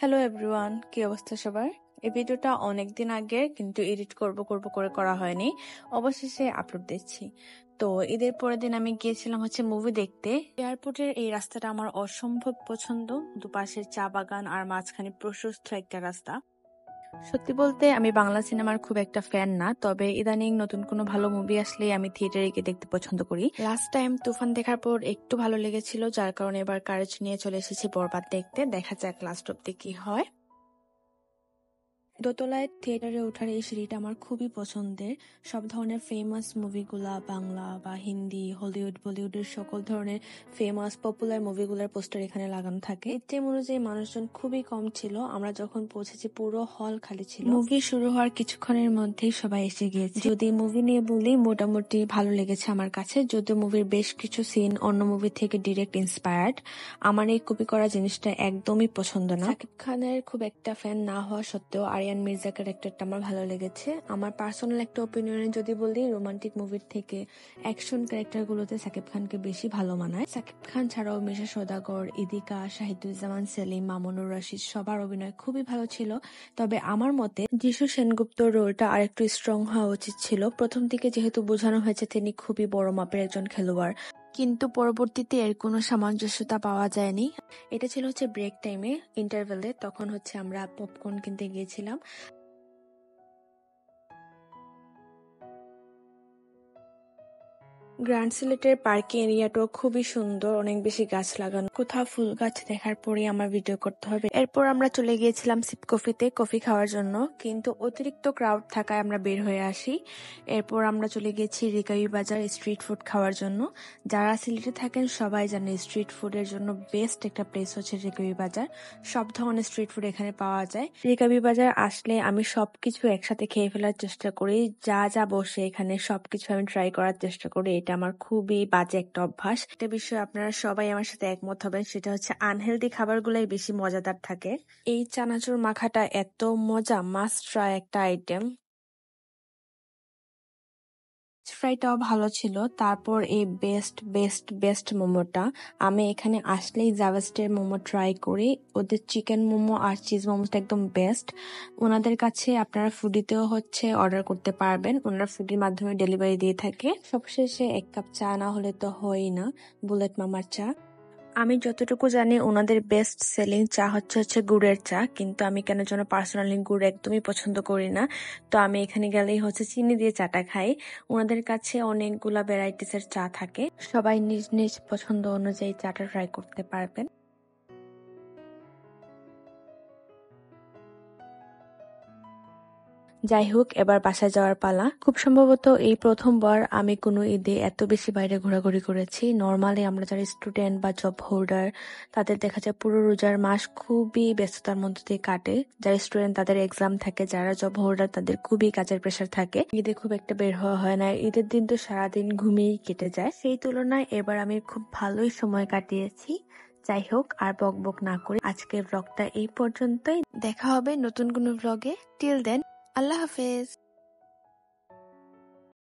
Hello everyone, কি অবস্থা সবার? এই ভিডিওটা অনেকদিন আগের, কিন্তু এডিট করব করে করা হয়নি। অবশেষে আপলোড দিচ্ছি। তো ঈদের পরের দিন আমি গিয়েছিলাম মুভি দেখতে। এয়ারপোর্টের এই রাস্তাটা আমার অসম্ভব পছন্দ। দুপাশের চা বাগান আর মাঝখানে প্রশস্ত একটা রাস্তা। সত্যি বলতে আমি বাংলা সিনেমার খুব একটা ফ্যান না, তবে ইদানিং নতুন কোনো ভালো মুভি আসলে আমি থিয়েটারে গিয়ে দেখতে পছন্দ করি। লাস্ট টাইম তুফান দেখার পর একটু ভালো লেগেছিল, যার কারণে এবার কারেজ নিয়ে চলে এসেছি বরবাদ দেখতে। দেখা যাক লাস্ট অব্দি কি হয়। দোতলায় থিয়েটারে ওঠার এই সিঁড়িটা আমার খুবই পছন্দের। সব ধরনের ফেমাস মুভিগুলা, বাংলা বা হিন্দি, হলিউড, বলিউডের সকল ধরনের ফেমাস পপুলার মুভিগুলোর পোস্টার এখানে লাগানো থাকে। এই টাইম অনুযায়ী মানুষজন খুবই কম ছিল। আমরা যখন পৌঁছেছি পুরো হল খালি ছিল। মুভি শুরু হওয়ার কিছুক্ষণের মধ্যেই সবাই এসে গিয়েছে। যদি মুভি নিয়ে বলি, মোটামুটি ভালো লেগেছে আমার কাছে, যদিও মুভির বেশ কিছু সিন অন্য মুভি থেকে ডিরেক্ট ইন্সপায়ার্ড। আমার এই কপি করা জিনিসটা একদমই পছন্দ না। শাকিব খানের খুব একটা ফ্যান না হওয়া সত্ত্বেও আরিয়ান মির্জা ক্যারেক্টারটা আমার ভালো লেগেছে। আমার পার্সোনাল একটা ওপিনিয়নে যদি বলি, রোমান্টিক মুভির থেকে অ্যাকশন ক্যারেক্টার গুলোতে শাকিব খানকে বেশি ভালো মানায়। শাকিব খান ছাড়াও মিশা সওদাগর, ইদিকা, শাহিদুজ্জামান সেলিম, মামুনুর রশিদ সবার অভিনয় খুবই ভালো ছিল। তবে আমার মতে যিশু সেনগুপ্তর রোলটা আরেকটু স্ট্রং হওয়া উচিত ছিল। প্রথম দিকে যেহেতু বোঝানো হয়েছে তিনি খুবই বড় মাপের একজন খেলোয়াড়, কিন্তু পরবর্তীতে এর কোনো সামঞ্জস্যতা পাওয়া যায়নি। এটা ছিল ব্রেক টাইমে, ইন্টারভেলে, তখন আমরা পপকর্ন কিনতে গিয়েছিলাম। গ্র্যান্ড সিলেটের পার্কিং এরিয়াটাও খুবই সুন্দর, অনেক বেশি গাছ লাগানো। কোথাও ফুল গাছ দেখার পরে আমার ভিডিও করতে হবে। এরপর আমরা চলে গিয়েছিলাম সিপ কফিতে কফি খাওয়ার জন্য, কিন্তু অতিরিক্ত ক্রাউড থাকায় আমরা বের হয়ে আসি। এরপর আমরা চলে গেছি রিকাবি বাজার স্ট্রিট ফুড খাওয়ার জন্য। যারা সিলেটে থাকেন সবাই জানে স্ট্রিট ফুডের জন্য বেস্ট একটা প্লেস হচ্ছে রিকাবি বাজার। সব ধরনের স্ট্রিট ফুড এখানে পাওয়া যায়। রিকাবি বাজার আসলে আমি সবকিছু একসাথে খেয়ে ফেলার চেষ্টা করি। যা যা বসে এখানে সবকিছু আমি ট্রাই করার চেষ্টা করি। এটা আমার খুবই বাজে একটা অভ্যাস। একটা বিষয় আপনারা সবাই আমার সাথে একমত হবেন, সেটা হচ্ছে আনহেলদি খাবারগুলাই বেশি মজাদার থাকে। এই চানাচুর মাখাটা এত মজা, মাস্ট ট্রাই একটা আইটেম। ফ্রাইটাও ভালো ছিল। তারপর এই বেস্ট বেস্ট বেস্ট মোমোটা, আমি এখানে আসলেই জাভাস্টের মোমো ট্রাই করি। ওদের চিকেন মোমো আর চিজ মোমোটা একদম বেস্ট। ওনাদের কাছে আপনারা ফুডিতেও অর্ডার করতে পারবেন, ওনারা ফুডির মাধ্যমে ডেলিভারি দিয়ে থাকে। সবশেষে এক কাপ চা না হলে তো হয়ই না, বুলেট মামার চা। আমি যতটুকু জানি ওনাদের বেস্ট সেলিং চা হচ্ছে গুড়ের চা, কিন্তু আমি কেন যেন পার্সোনালি গুড় একদমই পছন্দ করি না। তো আমি এখানে গেলেই চিনি দিয়ে চাটা খাই। ওনাদের কাছে অনেকগুলা ভ্যারাইটিস এর চা থাকে, সবাই নিজ নিজ পছন্দ অনুযায়ী চাটা ট্রাই করতে পারবেন। যাই হোক, এবার বাসায় যাওয়ার পালা। খুব সম্ভবত এই প্রথমবার আমি কোনো ঈদে এত বেশি বাইরে ঘোরাঘুরি করেছি। নর্মালি আমরা যারা স্টুডেন্ট বা জব হোল্ডার, তাদের দেখা যায় পুরো রোজার মাস খুবই ব্যস্ততার মধ্যে দিয়ে কাটে। যারা স্টুডেন্ট তাদের এক্সাম থাকে, যারা জব হোল্ডার তাদের খুবই কাজের প্রেশার থাকে। ঈদে খুব একটা বের হওয়া হয় না, ঈদের দিন তো সারাদিন ঘুমিয়েই কেটে যায়। সেই তুলনায় এবার আমি খুব ভালোই সময় কাটিয়েছি। যাই হোক, আর বক বক না করে আজকের ব্লগটা এই পর্যন্তই। দেখা হবে নতুন কোনো ব্লগে। টিল দেন, আল্লাহ হাফেজ।